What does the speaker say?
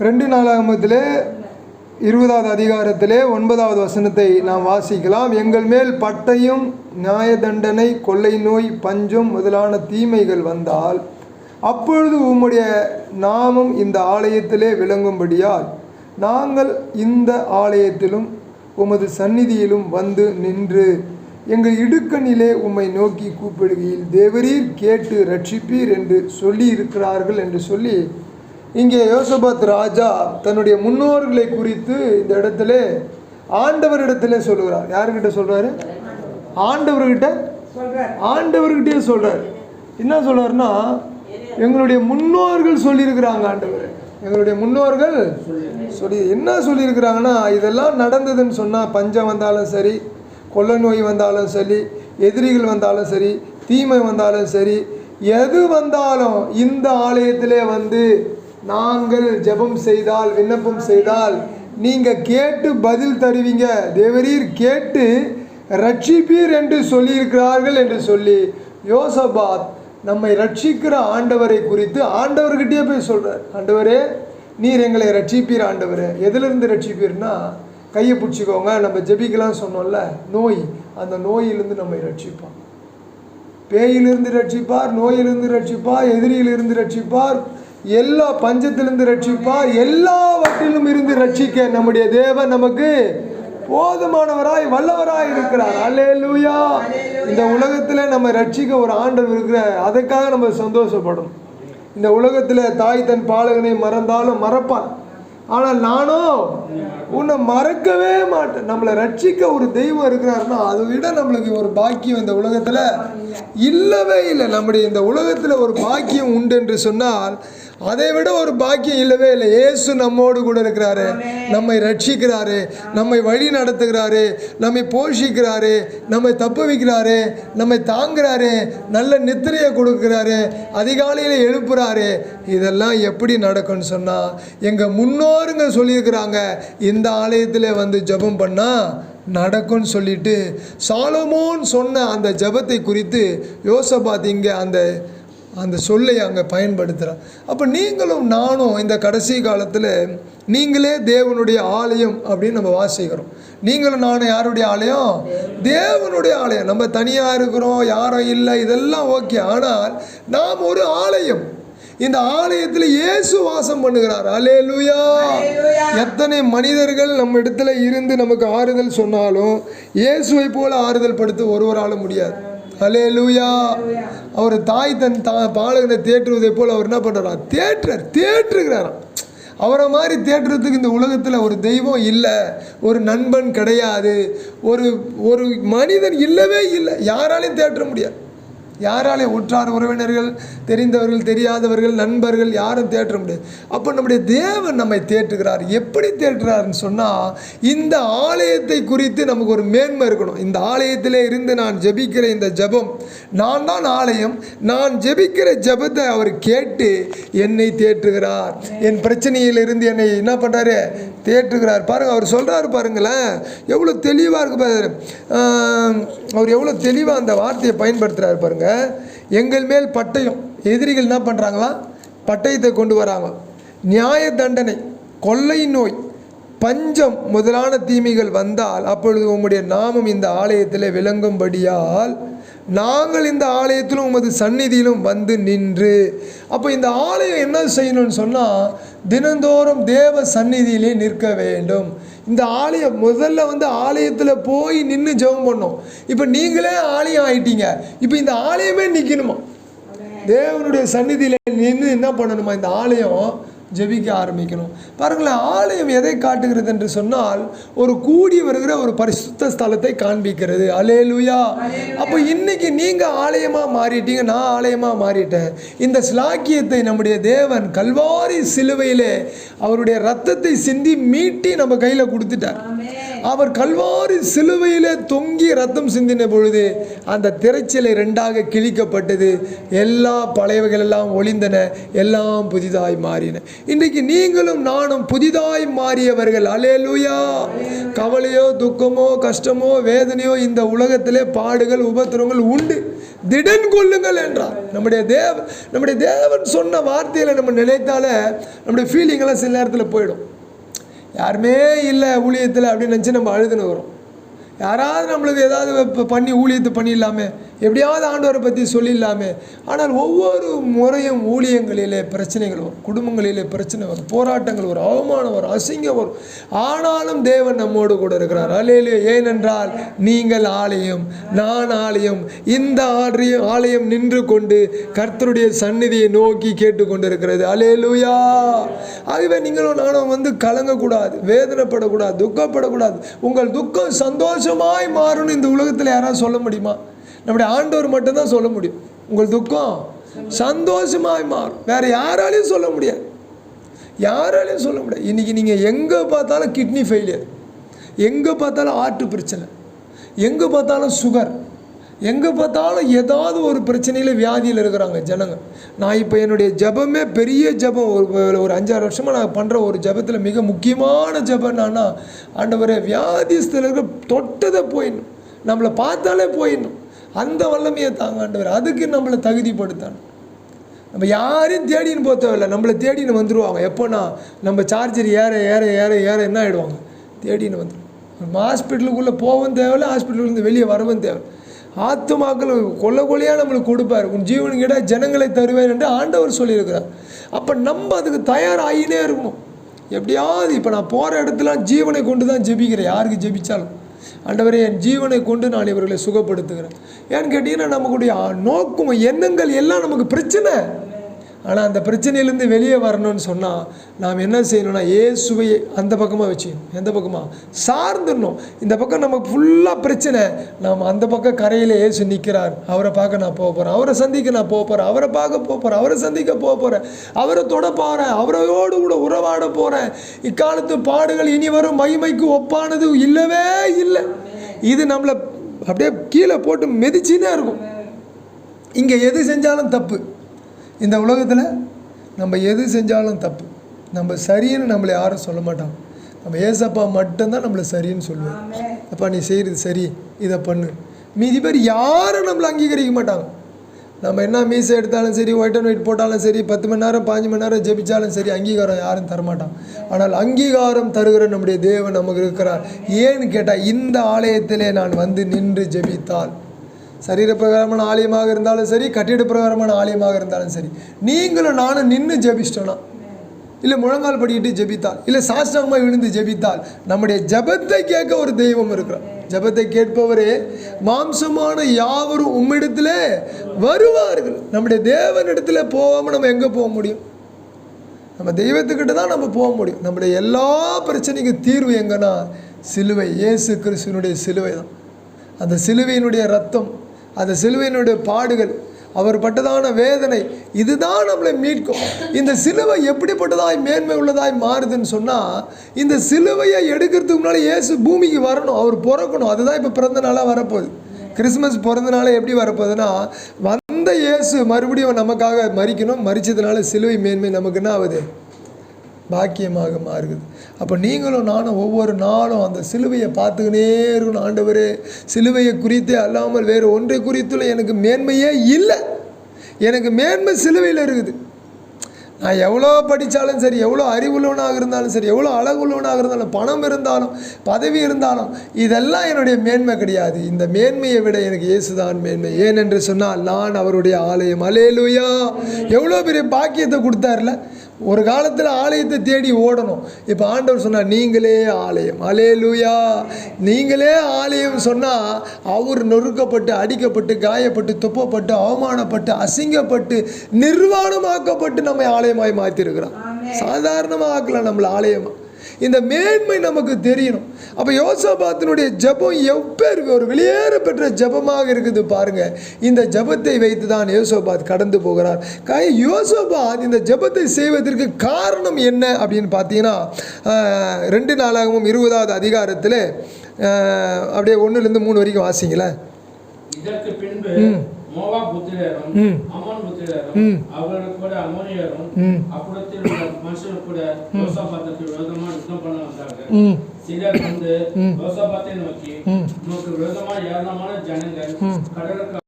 2 நாளாகமத்திலே 20வது அதிகாரத்திலே 9வது வசனத்தை நாம் வாசிக்கலாம். எங்கள் மேல் பட்டயம், நியாய தண்டனை, கொள்ளை நோய், பஞ்சம் முதலான தீமைகள் வந்தால் அப்பொழுது உம்முடைய நாமம் இந்த ஆலயத்திலே விளங்கும்படியால் நாங்கள் இந்த ஆலயத்திலும் உமது சந்நிதியிலும் வந்து நின்று எங்கள் இடுக்கணிலே உம்மை நோக்கி கூப்பிடுகையில் தேவரீர் கேட்டு ரட்சிப்பீர் என்று சொல்லி இருக்கிறார்கள் என்று சொல்லி இங்கே யோசபாத் ராஜா தன்னுடைய முன்னோர்களை குறித்து இந்த இடத்துல ஆண்டவரிடத்துல சொல்லுகிறார். யாருக்கிட்ட சொல்றாரு? ஆண்டவர்கிட்டே சொல்றாரு. என்ன சொல்றாருன்னா, எங்களுடைய முன்னோர்கள் சொல்லியிருக்கிறாங்க. ஆண்டவர் எங்களுடைய முன்னோர்கள் என்ன சொல்லியிருக்கிறாங்கன்னா, இதெல்லாம் நடந்ததுன்னு சொன்னால் பஞ்சம் வந்தாலும் சரி, கொள்ளை நோய் வந்தாலும் சரி, எதிரிகள் வந்தாலும் சரி, தீமை வந்தாலும் சரி, எது வந்தாலும் இந்த ஆலயத்திலே வந்து நாங்கள் ஜெபம் செய்தால், விண்ணப்பம் செய்தால் நீங்கள் கேட்டு பதில் தருவீங்க, தேவரீர் கேட்டு ரட்சிப்பீர் என்று சொல்லியிருக்கிறார்கள் என்று சொல்லி யோசபாத் நம்மை ரட்சிக்கிற ஆண்டவரை குறித்து ஆண்டவர்கிட்டயே போய் சொல்கிறார். ஆண்டவரே, நீர் எங்களை ரட்சிப்பீர். ஆண்டவரே, எதிலிருந்து ரட்சிப்பீர்னா, கையை பிடிச்சிக்கோங்க, நம்ம ஜெபிக்கலாம் சொன்னோம்ல, நோய், அந்த நோயிலிருந்து நம்மை ரட்சிப்பார். பேயிலிருந்து ரட்சிப்பார், நோயிலிருந்து ரட்சிப்பார், எதிரியிலிருந்து ரட்சிப்பார், எல்லா பஞ்சத்திலிருந்து ரட்சிப்பார், எல்லாவற்றிலும் இருந்து ரட்சிக்க நம்முடைய தேவன் நமக்கு போதுமானவராய் வல்லவராய் இருக்கிறார். அல்லேலூயா. இந்த உலகத்தில் நம்ம ரட்சிக்க ஒரு ஆண்டவர் இருக்கிற, அதுக்காக நம்ம சந்தோஷப்படணும். இந்த உலகத்தில் தாய் தன் பாலகனை மறந்தாலும் மறப்பான், ஆனால் நானும் உன்னை மறக்கவே மாட்டேன். நம்மளை ரட்சிக்க ஒரு தெய்வம் இருக்கிறாருன்னா அதை விட நம்மளுக்கு ஒரு பாக்கியம் இந்த உலகத்தில் இல்லவே இல்லை. நம்முடைய இந்த உலகத்தில் ஒரு பாக்கியம் உண்டு என்று சொன்னால் அதை விட ஒரு பாக்கியம் இல்லவே இல்லை. இயேசு நம்மோடு கூட இருக்கிறாரு, நம்மை ரட்சிக்கிறாரு, நம்மை வழி நடத்துகிறாரு, நம்மை போஷிக்கிறாரு, நம்மை தப்பு வைக்கிறாரு, நம்மை தாங்குறாரு, நல்ல நித்திரையை கொடுக்கிறாரு, அதிகாலையில் எழுப்புறாரு. இதெல்லாம் எப்படி நடக்கும்னு சொன்னால், எங்கள் முன்னோருங்க சொல்லியிருக்கிறாங்க, இந்த ஆலயத்தில் வந்து ஜெபம் பண்ணால் நடக்கும்னு சொல்லிட்டு சாலமோன் சொன்ன அந்த ஜெபத்தை குறித்து யோசபாத் இங்கே அந்த சொல்லை அங்கே பயன்படுத்துகிறார். அப்போ நீங்களும் நானும் இந்த கடைசி காலத்தில் நீங்களே தேவனுடைய ஆலயம் அப்படின்னு நம்ம வாசிக்கிறோம். நீங்களும் நானும் யாருடைய ஆலயம்? தேவனுடைய ஆலயம். நம்ம தனியாக இருக்கிறோம், யாரும் இல்லை, இதெல்லாம் ஓகே. ஆனால் நாம் ஒரு ஆலயம். இந்த ஆலயத்தில் இயேசு வாசம் பண்ணுகிறார். அல்லேலூயா. எத்தனை மனிதர்கள் நம்ம இடத்துல இருந்து நமக்கு ஆறுதல் சொன்னாலும் இயேசுவை போல ஆறுதல் படுத்த ஒருவரால் முடியாது. அல்லேலூயா. அவர் தாய் தன் பாலகனை தேற்றுவதை போல் அவர் என்ன பண்ணுறார்? தேற்றுகிறாராம். அவரை மாதிரி தேற்றுறதுக்கு இந்த உலகத்தில் ஒரு தெய்வம் இல்லை, ஒரு நண்பன் கிடையாது, ஒரு மனிதன் இல்லவே இல்லை. யாராலையும் தேற்ற முடியாது. யாராலையும் உற்றார் உறவினர்கள், தெரிந்தவர்கள், தெரியாதவர்கள், நண்பர்கள், யாரும் தேற்ற முடியாது. அப்போ நம்முடைய தேவன் நம்மை தேற்றுகிறார். எப்படி தேற்றுறாருன்னு சொன்னால், இந்த ஆலயத்தை குறித்து நமக்கு ஒரு மேன்மை இருக்கணும். இந்த ஆலயத்திலே இருந்து நான் ஜெபிக்கிற இந்த ஜெபம், நான் தான் ஆலயம், நான் ஜெபிக்கிற ஜெபத்தை அவர் கேட்டு என்னை தேற்றுகிறார். என் பிரச்சனையிலிருந்து என்னை என்ன பண்ணுறாரு? தேற்றுகிறார். பாருங்கள், அவர் சொல்கிறாரு பாருங்களேன், எவ்வளோ தெளிவாக இருக்கு பாரு. அவர் எவ்வளோ தெளிவாக அந்த வார்த்தையை பயன்படுத்துகிறார் பாருங்கள். எங்கள் மேல் பட்டயம், எதிரிகள் என்ன பண்ணுறாங்களா? பட்டயத்தை கொண்டு வராங்க. நியாய தண்டனை, கொள்ளை நோய், பஞ்சம் முதலான தீமைகள் வந்தால் அப்பொழுது உம்முடைய நாமம் இந்த ஆலயத்தில் விளங்கும்படியால் நாங்கள் இந்த ஆலயத்திலும் உமது சந்நிதியிலும் வந்து நின்று. அப்போ இந்த ஆலயம் என்ன செய்யணும்னு சொன்னால், தினந்தோறும் தேவ சந்நிதியிலே நிற்க வேண்டும். இந்த ஆலயம் முதல்ல வந்து ஆலயத்தில் போய் நின்று ஜெபம் பண்ணோம். இப்போ நீங்களே ஆலயம் ஆயிட்டீங்க. இப்போ இந்த ஆலயமே நிற்கணுமா? தேவனுடைய சந்நிதியில் நின்று என்ன பண்ணணுமா? இந்த ஆலயம் ஜெபிக்க ஆரம்பிக்கணும். பாருங்களேன், ஆலயம் எதை காட்டுகிறது என்று சொன்னால், ஒரு கூடி வருகிற ஒரு பரிசுத்த ஸ்தலத்தை காண்பிக்கிறது. அல்லேலூயா. அப்போ இன்னைக்கு நீங்கள் ஆலயமாக மாறிட்டீங்க, நான் ஆலயமாக மாறிட்டேன். இந்த ஸ்லாக்கியத்தை நம்முடைய தேவன் கல்வாரி சிலுவையிலே அவருடைய ரத்தத்தை சிந்தி மீட்டி நம்ம கையில் கொடுத்துட்டார். அவர் கல்வாரி சிலுவையிலே தொங்கி ரத்தம் சிந்தின பொழுது அந்த திரைச்சலை ரெண்டாக கிழிக்கப்பட்டது. எல்லா பழையவைகள் எல்லாம் ஒளிந்தன, எல்லாம் புதிதாய் மாறின. இன்றைக்கு நீங்களும் நானும் புதிதாய் மாறியவர்கள். அல்லேலூயா. கவலையோ, துக்கமோ, கஷ்டமோ, வேதனையோ இந்த உலகத்திலே பாடுகள், உபத்திரங்கள் உண்டு. திடன் கொள்ளுங்கள் என்றார். நம்முடைய தேவன் சொன்ன வார்த்தையில் நம்ம நினைத்தாலே நம்முடைய ஃபீலிங்கெல்லாம் சில நேரத்தில் போயிடும். யாருமே இல்லை ஊழியத்தில் அப்படின்னு நினச்சி நம்ம அழுதுன்னு வரும். யாராவது நம்மளுக்கு ஏதாவது பண்ணி ஊழியத்தை பண்ணிடலாமே, எப்படியாவது ஆண்டவரை பற்றி சொல்லிடலாமே. ஆனால் ஒவ்வொரு முறையும் ஊழியங்களிலே பிரச்சனைகள் வரும், குடும்பங்களிலே பிரச்சனை வரும், போராட்டங்கள் வரும், அவமானம் வரும், அசிங்கம் வரும். ஆனாலும் தேவன் நம்மோடு கூட இருக்கிறார். அல்லேலூயா. ஏனென்றால் நீங்கள் ஆலயம், நான் ஆலயம். இந்த ஆலயம் நின்று கொண்டு கர்த்தருடைய சந்நிதியை நோக்கி கேட்டுக்கொண்டிருக்கிறது. அல்லேலூயா. ஆகவே நீங்களும் நானும் கலங்கக்கூடாது, வேதனைப்படக்கூடாது, துக்கப்படக்கூடாது. உங்கள் துக்கம் சந்தோஷமாய் மாறும்னு இந்த உலகத்தில் யாராவது சொல்ல முடியுமா? நம்முடைய ஆண்டவர் மட்டும்தான் சொல்ல முடியும். உங்கள் துக்கம் சந்தோஷமாய் மாறும். வேற யாராலையும் சொல்ல முடியாது, யாராலையும் சொல்ல முடியாது. இன்றைக்கி நீங்கள் எங்கே பார்த்தாலும் கிட்னி ஃபெயிலியர், எங்கே பார்த்தாலும் ஹார்ட் பிரச்சனை, எங்கே பார்த்தாலும் சுகர், எங்கே பார்த்தாலும் ஏதாவது ஒரு பிரச்சனையில் வியாதியில் இருக்கிறாங்க ஜனங்க. நான் இப்போ என்னுடைய ஜபமே பெரிய ஜபம், ஒரு 5-6 வருஷமாக நான் பண்ணுற ஒரு ஜபத்தில் மிக முக்கியமான ஜபம் என்னன்னா, ஆண்டவரே வியாதிஸ்தில் இருக்கிற தொட்டதை போயிடணும், நம்மளை பார்த்தாலே போயிடணும், அந்த வல்லமையை தாங்க ஆண்டவர். அதுக்கு நம்மளை தகுதிப்படுத்தணும். நம்ம யாரையும் தேடின்னு போக தேவையில்லை, நம்மளை தேடின்னு வந்துடுவாங்க. எப்போனா நம்ம சார்ஜர் ஏற ஏற ஏற ஏற என்ன ஆகிடுவாங்க, தேடின்னு வந்துடும். நம்ம ஹாஸ்பிட்டலுக்குள்ளே போகவும் தேவையில்லை, ஹாஸ்பிட்டலுக்குள்ளே வெளியே வரவும் தேவை. ஆத்துமாக்கள் கொள்ளையாக நம்மளுக்கு கொடுப்பார். உன் ஜீவனுக்கிட ஜனங்களை தருவேன் என்று ஆண்டவர் சொல்லியிருக்கிறார். அப்போ நம்ம அதுக்கு தயாராகினே இருக்கணும். எப்படியாவது இப்போ நான் போகிற இடத்துல ஜீவனை கொண்டு தான் ஜெபிக்கிறேன். யாருக்கு ஜெபித்தாலும் ஆண்டவரே என் ஜீவனை கொண்டு நான் இவர்களை சுகப்படுத்துகிறேன். ஏன்னு கேட்டிங்கன்னா நமக்குடைய நோக்கம் எண்ணங்கள் எல்லாம் நமக்கு பிரச்சனை. ஆனால் அந்த பிரச்சனையிலேருந்து வெளியே வரணும்னு சொன்னால் நாம் என்ன செய்யணும்னா இயேசுவை அந்த பக்கமாக வச்சுக்கணும். எந்த பக்கமாக சார்ந்துடணும். இந்த பக்கம் நமக்கு ஃபுல்லாக பிரச்சனை, நாம் அந்த பக்கம் கரையில் இயேசு நிற்கிறார், அவரை பார்க்க நான் போக போகிறேன், அவரை சந்திக்க நான் போக போகிறேன், அவரை பார்க்க போக போகிறேன், அவரை சந்திக்க போக போகிறேன், அவரை தொட போகிறேன், அவரோடு கூட உறவாட போகிறேன். இக்காலத்து பாடுகள் இனி வரும் மகிமைக்கு ஒப்பானது இல்லவே இல்லை. இது நம்மளை அப்படியே கீழே போட்டு மிதிச்சுன்னே இருக்கும். இங்கே எது செஞ்சாலும் தப்பு. இந்த உலகத்தில் நம்ம எது செஞ்சாலும் தப்பு. நம்ம சரின்னு நம்மளை யாரும் சொல்ல மாட்டாங்க. நம்ம ஏசப்பா மட்டும்தான் நம்மளை சரின்னு சொல்லுவோம். அப்பா நீ செய்கிறது சரி, இதை பண்ணு. மீதி பேர் யாரும் நம்மளை அங்கீகரிக்க மாட்டாங்க. நம்ம என்ன மீசை எடுத்தாலும் சரி, ஒயிட் அண்ட் ஒயிட் போட்டாலும் சரி, 10 மணி நேரம் 5 மணி நேரம் ஜெபிச்சாலும் சரி, அங்கீகாரம் யாரும் தரமாட்டாங்க. ஆனால் அங்கீகாரம் தருகிற நம்முடைய தேவன் நமக்கு இருக்கிறார். ஏன்னு கேட்டால் இந்த ஆலயத்திலே நான் வந்து நின்று ஜெபித்தால், சரீர பிரகாரமான ஆலயமாக இருந்தாலும் சரி, கட்டிட பிரகாரமான ஆலயமாக இருந்தாலும் சரி, நீங்களும் நானும் நின்று ஜெபிச்சிட்டோன்னா, இல்லை முழங்கால் படிக்கிட்டு ஜெபித்தால், இல்லை சாஷ்டாங்கமாக விழுந்து ஜெபித்தால், நம்முடைய ஜபத்தை கேட்க ஒரு தெய்வம் இருக்கிறார். ஜபத்தை கேட்பவரே மாம்சமான யாவரும் உம்மிடத்திலே வருவார்கள். நம்முடைய தேவனிடத்துல போகாமல் நம்ம எங்கே போக முடியும்? நம்ம தெய்வத்துக்கிட்ட தான் நம்ம போக முடியும். நம்முடைய எல்லா பிரச்சனைக்கும் தீர்வு எங்கன்னா சிலுவை, இயேசு கிறிஸ்துவினுடைய சிலுவை தான். அந்த சிலுவையினுடைய ரத்தம், அந்த சிலுவையினுடைய பாடுகள், அவர் பட்டதான வேதனை, இதுதான் நம்மளை மீட்கும். இந்த சிலுவை எப்படிப்பட்டதாய் மேன்மை உள்ளதாய் மாறுதுன்னு சொன்னால், இந்த சிலுவையை எடுக்கிறதுக்கு முன்னாடி இயேசு பூமிக்கு வரணும், அவர் பிறக்கணும். அதுதான் இப்போ பிறந்த நாளாக வரப்போகுது. கிறிஸ்மஸ் பிறந்த நாளே எப்படி வரப்போகுதுன்னா, வந்த இயேசு மறுபடியும் நமக்காக மரிக்கணும். மரிச்சதுனால சிலுவை மேன்மை நமக்கு என்ன ஆகுது? பாக்கியமாக மாறுகிறது. அப்போ நீங்களும் நானும் ஒவ்வொரு நாளும் அந்த சிலுவையை பார்த்துக்கினே இருக்கணும். ஆண்டவரே, சிலுவையை குறித்தே அல்லாமல் வேறு ஒன்றை குறித்துள்ள எனக்கு மேன்மையே இல்லை. எனக்கு மேன்மை சிலுவையில் இருக்குது. நான் எவ்வளோ படித்தாலும் சரி, எவ்வளோ அறிவுள்ளவனாக இருந்தாலும் சரி, எவ்வளோ அழகுள்ளவனாக இருந்தாலும், பணம் இருந்தாலும், பதவி இருந்தாலும், இதெல்லாம் என்னுடைய மேன்மை கிடையாது. இந்த மேன்மையை விட எனக்கு இயேசுதான் மேன்மை. ஏனென்று சொன்னால் நான் அவருடைய ஆலயம். அல்லேலூயா. எவ்வளோ பெரிய பாக்கியத்தை கொடுத்தார்ல. ஒரு காலத்தில் ஆலயத்தை தேடி ஓடணும். இப்போ ஆண்டவர் சொன்னார் நீங்களே ஆலயம். அல்லேலூயா. நீங்களே ஆலயம் சொன்னால் அவர் நொறுக்கப்பட்டு, அடிக்கப்பட்டு, காயப்பட்டு, துப்பப்பட்டு, அவமானப்பட்டு, அசிங்கப்பட்டு, நிர்வாணமாக்கப்பட்டு நம்மை ஆலயமாய் மாற்றிருக்கிறான். சாதாரணமாக ஆக்கலாம் நம்மளை ஆலயமாக. இந்த மேன்மை நமக்கு தெரியணும். அப்போ யோசபாத்தினுடைய ஜபம் எப்பேர் ஒரு வெளியேற பெற்ற ஜபமாக இருக்குது பாருங்க. இந்த ஜபத்தை வைத்து தான் யோசபாத் கடந்து போகிறார். யோசபாத் இந்த ஜபத்தை செய்வதற்கு காரணம் என்ன அப்படின்னு பார்த்தீங்கன்னா, 2 நாளாகமும் 20வது அதிகாரத்தில் அப்படியே 1-3 வரைக்கும் வாசிங்களேன். இதற்கு பின்பு மோவாப் புத்திரரும் அம்மோன் புத்திரரும் அவர்களுக்கு கூட அம்மோனியரும் அப்புறத்தில் உள்ள மனுஷர் கூட யோசபாத்துக்கு விரோதமாக யுத்தம் பண்ண வந்தார்கள். சிலர் வந்து யோசபாத்தை நோக்கி, உனக்கு விரோதமாக ஏராளமான ஜனங்கள் கடலுக்கு